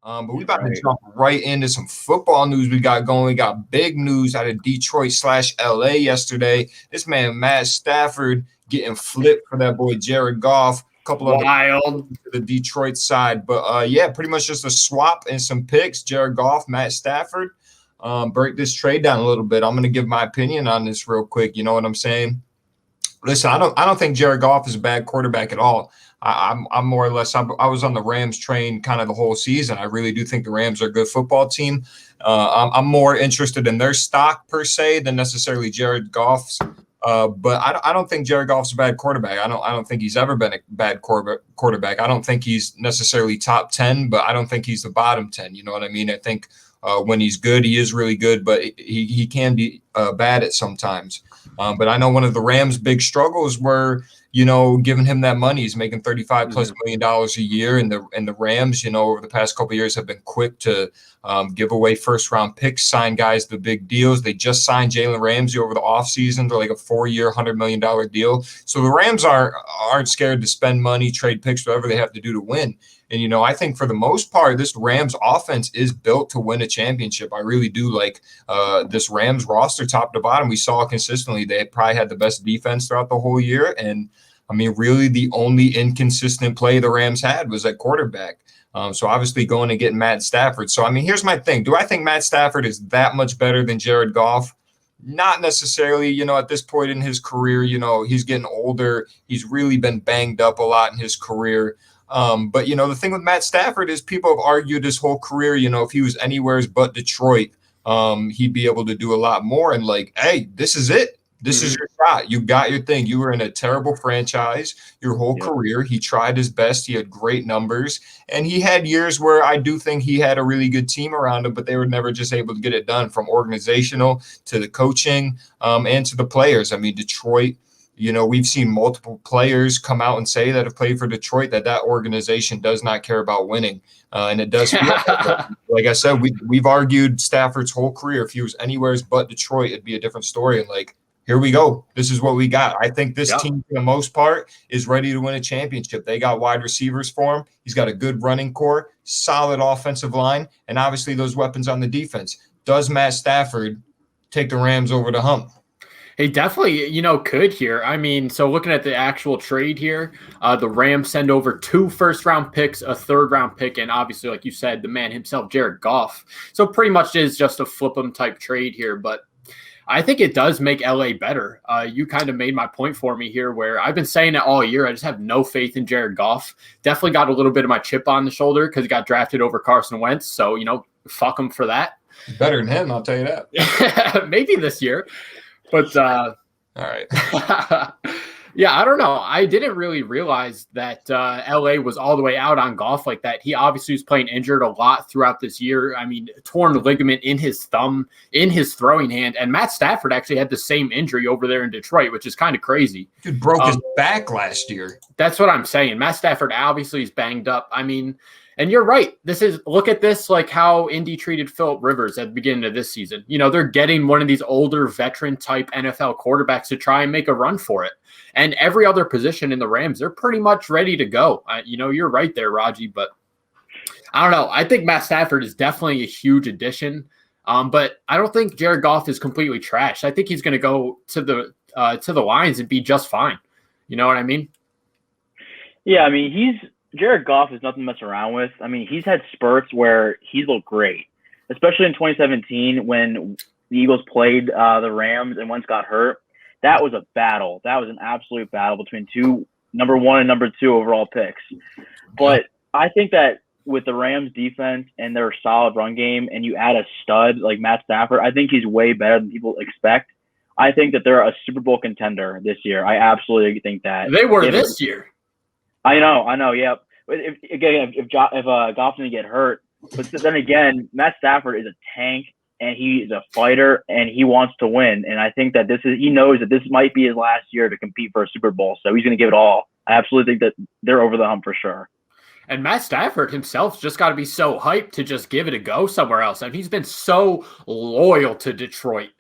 But we about to jump right into some football news we got going. We got big news out of Detroit/LA yesterday. This man, Matt Stafford, getting flipped for that boy Jared Goff. A couple of the Detroit side. But yeah, pretty much just a swap and some picks. Jared Goff, Matt Stafford. Break this trade down a little bit. I'm going to give my opinion on this real quick. You know what I'm saying? Listen, I don't think Jared Goff is a bad quarterback at all. I'm more or less. I was on the Rams train kind of the whole season. I really do think the Rams are a good football team. I'm more interested in their stock per se than necessarily Jared Goff's. But I don't think Jared Goff's a bad quarterback. I don't think he's ever been a bad quarterback. I don't think he's necessarily top 10, but I don't think he's the bottom 10. You know what I mean? I think when he's good, he is really good, but he can be bad at sometimes. But I know one of the Rams' big struggles were, giving him that money. He's making $35+ million a year, and the Rams, over the past couple of years have been quick to give away first-round picks, sign guys to big deals. They just signed Jalen Ramsey over the offseason to like a 4-year, $100 million deal. So the Rams aren't scared to spend money, trade picks, whatever they have to do to win. And, I think for the most part, this Rams offense is built to win a championship. I really do like this Rams roster top to bottom. We saw it consistently. They probably had the best defense throughout the whole year. And, I mean, really the only inconsistent play the Rams had was at quarterback. So obviously going to get Matt Stafford. So, I mean, here's my thing. Do I think Matt Stafford is that much better than Jared Goff? Not necessarily, at this point in his career, he's getting older. He's really been banged up a lot in his career. But, the thing with Matt Stafford is people have argued his whole career, if he was anywhere but Detroit, he'd be able to do a lot more. And like, hey, this is it. This is your shot. You got your thing. You were in a terrible franchise your whole career. He tried his best. He had great numbers. And he had years where I do think he had a really good team around him, but they were never just able to get it done, from organizational to the coaching and to the players. I mean, Detroit, we've seen multiple players come out and say that have played for Detroit that organization does not care about winning. And it does feel like I said, we've argued Stafford's whole career. If he was anywhere but Detroit, it'd be a different story. And like, here we go. This is what we got. I think this team, for the most part, is ready to win a championship. They got wide receivers for him. He's got a good running core, solid offensive line, and obviously those weapons on the defense. Does Matt Stafford take the Rams over the hump? He definitely, could here. I mean, so looking at the actual trade here, the Rams send over 2 first-round picks, a third-round pick, and obviously, like you said, the man himself, Jared Goff. So pretty much is just a flip-em type trade here, but I think it does make LA better. You kind of made my point for me here, where I've been saying it all year. I just have no faith in Jared Goff. Definitely got a little bit of my chip on the shoulder because he got drafted over Carson Wentz. So, fuck him for that. Better than him, I'll tell you that. Maybe this year. But all right. Yeah, I don't know. I didn't really realize that LA was all the way out on Goff like that. He obviously was playing injured a lot throughout this year. I mean, torn ligament in his thumb, in his throwing hand. And Matt Stafford actually had the same injury over there in Detroit, which is kind of crazy. Dude broke his back last year. That's what I'm saying. Matt Stafford obviously is banged up. I mean, and you're right. Look at this, like how Indy treated Phillip Rivers at the beginning of this season. They're getting one of these older veteran type NFL quarterbacks to try and make a run for it. And every other position in the Rams, they're pretty much ready to go. You're right there, Raji, but I don't know. I think Matt Stafford is definitely a huge addition. But I don't think Jared Goff is completely trashed. I think he's going to go to the Lions and be just fine. You know what I mean? Yeah, I mean, Jared Goff is nothing to mess around with. I mean, he's had spurts where he's looked great, especially in 2017 when the Eagles played the Rams and Wentz got hurt. That was a battle. That was an absolute battle between number 1 and number 2 overall picks. But I think that with the Rams defense and their solid run game, and you add a stud like Matt Stafford, I think he's way better than people expect. I think that they're a Super Bowl contender this year. I absolutely think that. They were this year. I know, yeah. But if Goff didn't get hurt, but then again, Matt Stafford is a tank, and he's a fighter, and he wants to win. And I think that he knows that this might be his last year to compete for a Super Bowl, so he's going to give it all. I absolutely think that they're over the hump for sure. And Matt Stafford himself just got to be so hyped to just give it a go somewhere else. I mean, he's been so loyal to Detroit.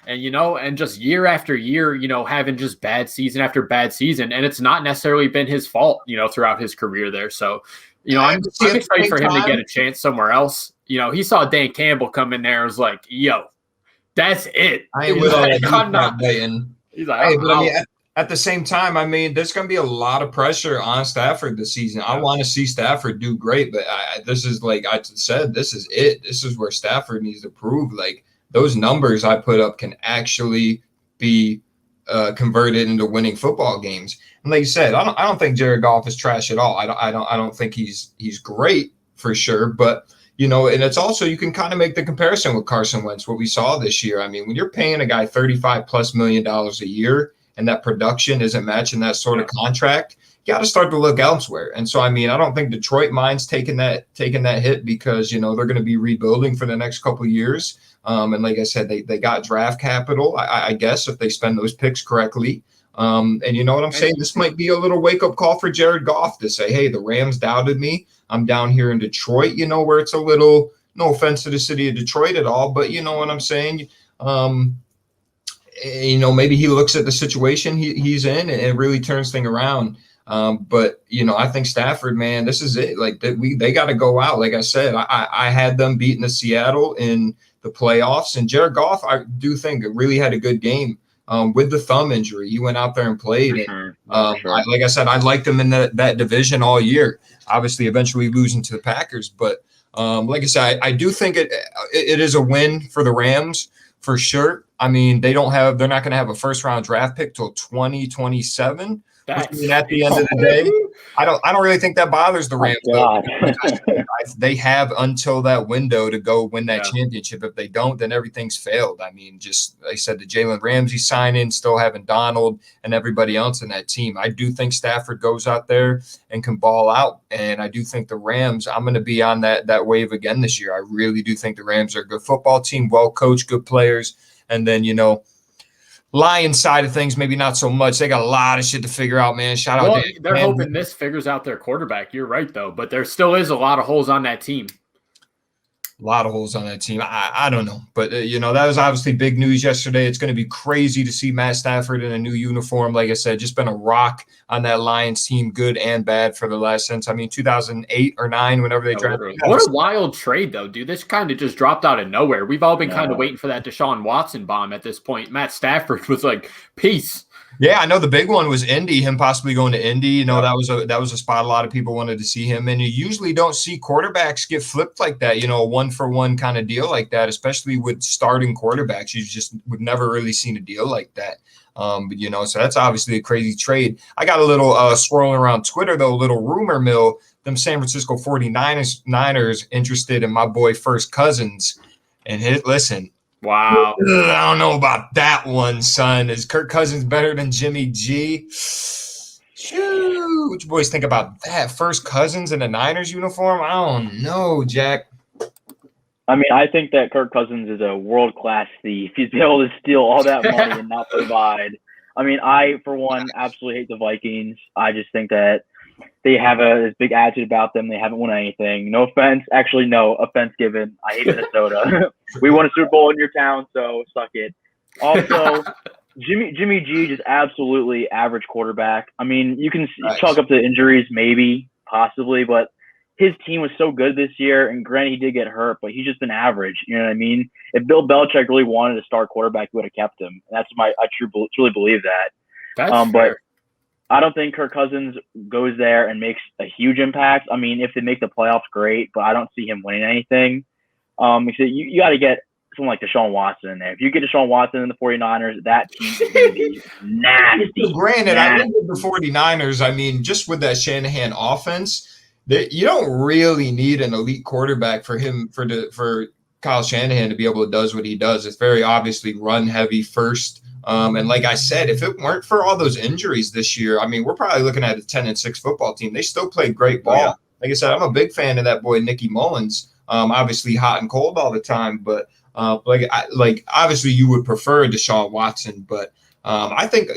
And, and just year after year, having just bad season after bad season. And it's not necessarily been his fault, throughout his career there. So I'm excited for him to get a chance somewhere else. He saw Dan Campbell come in there and was like, yo, that's it. I ain't with all that. He's like, hey, but I mean, at the same time, I mean, there's going to be a lot of pressure on Stafford this season. I want to see Stafford do great, but this is like I said, this is it. This is where Stafford needs to prove. Like those numbers I put up can actually be converted into winning football games. And like you said, I don't think Jared Goff is trash at all. I don't think he's great for sure, but. And it's also, you can kind of make the comparison with Carson Wentz, what we saw this year. I mean, when you're paying a guy $35+ million a year and that production isn't matching that sort of contract, you got to start to look elsewhere. And so, I mean, I don't think Detroit minds taking that hit because, they're going to be rebuilding for the next couple of years. And like I said, they got draft capital, I guess, if they spend those picks correctly. And you know what I'm saying? This might be a little wake-up call for Jared Goff to say, hey, the Rams doubted me. I'm down here in Detroit, where it's a little, no offense to the city of Detroit at all, but you know what I'm saying? Maybe he looks at the situation he's in and it really turns things around. But I think Stafford, man, this is it. Like they got to go out. Like I said, I had them beating the Seattle in the playoffs, and Jared Goff, I do think really had a good game. With the thumb injury, he went out there and played. Sure. Like I said, I liked him in that division all year. Obviously, eventually losing to the Packers, but like I said, I do think it is a win for the Rams for sure. I mean, they're not going to have a first-round draft pick till 2027. At the end of the day, I don't really think that bothers the Rams. They have until that window to go win that championship. If they don't, then everything's failed. I mean, just like I said, the Jalen Ramsey sign-in, still having Donald and everybody else in that team. I do think Stafford goes out there and can ball out, and I do think the Rams, I'm going to be on that wave again this year. I really do think the Rams are a good football team, well-coached, good players, and then, Lions side of things, maybe not so much. They got a lot of shit to figure out, man. Shout out. They're hoping this figures out their quarterback. You're right, though. But there still is a lot of holes on that team. A lot of holes on that team. I don't know. But, that was obviously big news yesterday. It's going to be crazy to see Matt Stafford in a new uniform. Like I said, just been a rock on that Lions team, good and bad for the last since, 2008 or 9, whenever they drafted. What a wild trade, though, dude. This kind of just dropped out of nowhere. We've all been kind of waiting for that Deshaun Watson bomb at this point. Matt Stafford was like, peace. Yeah, I know the big one was Indy, him possibly going to Indy. That was a spot a lot of people wanted to see him. And you usually don't see quarterbacks get flipped like that, a one-for-one kind of deal like that, especially with starting quarterbacks. You just would never really seen a deal like that. But, so that's obviously a crazy trade. I got a little swirling around Twitter, though, a little rumor mill, them San Francisco 49ers interested in my boy First Cousins. And listen. Wow. I don't know about that one, son. Is Kirk Cousins better than Jimmy G? Shoo. What you boys think about that? First Cousins in a Niners uniform? I don't know, Jack. I think that Kirk Cousins is a world-class thief. He's been able to steal all that money and not provide. I, for one, absolutely hate the Vikings. I just think that they have this big attitude about them. They haven't won anything. No offense. Actually, no offense given. I hate Minnesota. We won a Super Bowl in your town, so suck it. Also, Jimmy G, just absolutely average quarterback. You can chalk up the injuries, maybe, possibly, but his team was so good this year, and granted, he did get hurt, but he's just been average. You know what I mean? If Bill Belichick really wanted to start quarterback, he would have kept him. I truly believe that. That's but I don't think Kirk Cousins goes there and makes a huge impact. If they make the playoffs, great, but I don't see him winning anything. You got to get someone like Deshaun Watson in there. If you get Deshaun Watson in the 49ers, that team is going to be nasty. Granted, I think with the 49ers, just with that Shanahan offense, you don't really need an elite quarterback for Kyle Shanahan to be able to do what he does. It's very obviously run heavy first. And like I said, if it weren't for all those injuries this year, we're probably looking at a 10-6 football team. They still played great ball. Yeah. Like I said, I'm a big fan of that boy, Nicky Mullins. Obviously hot and cold all the time, but obviously you would prefer Deshaun Watson, but I think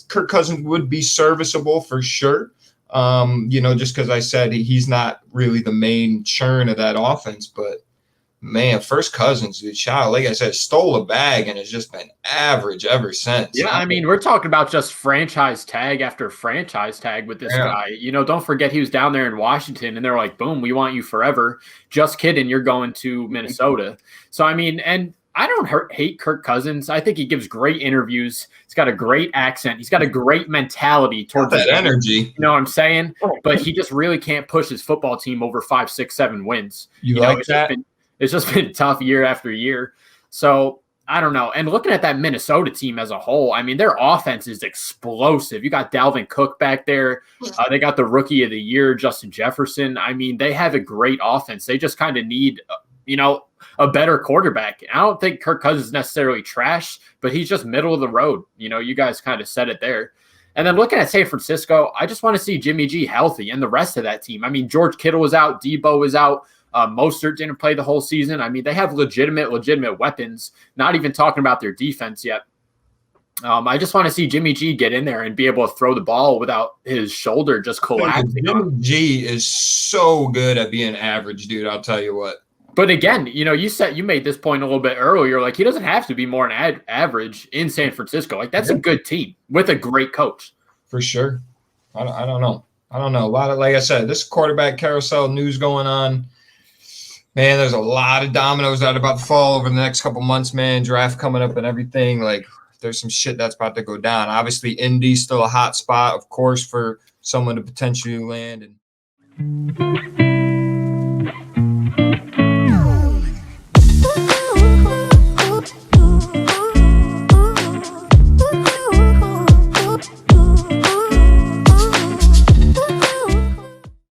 Kirk Cousins would be serviceable for sure. Just because I said he's not really the main churn of that offense, but Man, first Cousins, dude, child, like I said, stole a bag and has just been average ever since. Yeah, I mean, we're talking about just franchise tag after franchise tag with this guy. Don't forget he was down there in Washington, and they're like, boom, we want you forever. Just kidding, you're going to Minnesota. So, I mean, and I don't hate Kirk Cousins. I think he gives great interviews. He's got a great accent. He's got a great mentality towards that energy. You know what I'm saying? But he just really can't push his football team over 5, 6, 7 wins. You like that? It's just been tough year after year. So I don't know. And looking at that Minnesota team as a whole, I mean, their offense is explosive. You got Dalvin Cook back there. They got the rookie of the year, Justin Jefferson. I mean, they have a great offense. They just kind of need, a better quarterback. I don't think Kirk Cousins is necessarily trash, but he's just middle of the road. You guys kind of said it there. And then looking at San Francisco, I just want to see Jimmy G healthy and the rest of that team. I mean, George Kittle was out. Debo was out. Mostert didn't play the whole season. I mean, they have legitimate weapons, not even talking about their defense yet. I just want to see Jimmy G get in there and be able to throw the ball without his shoulder just collapsing. Jimmy G is so good at being average, dude. I'll tell you what. But again, you made this point a little bit earlier. Like, he doesn't have to be more than average in San Francisco. Like, that's a good team with a great coach. For sure. I don't know. A lot of, like I said, this quarterback carousel news going on. Man, there's a lot of dominoes that are about to fall over the next couple months, man. Draft coming up and everything. Like, there's some shit that's about to go down. Obviously, Indy's still a hot spot, of course, for someone to potentially land. And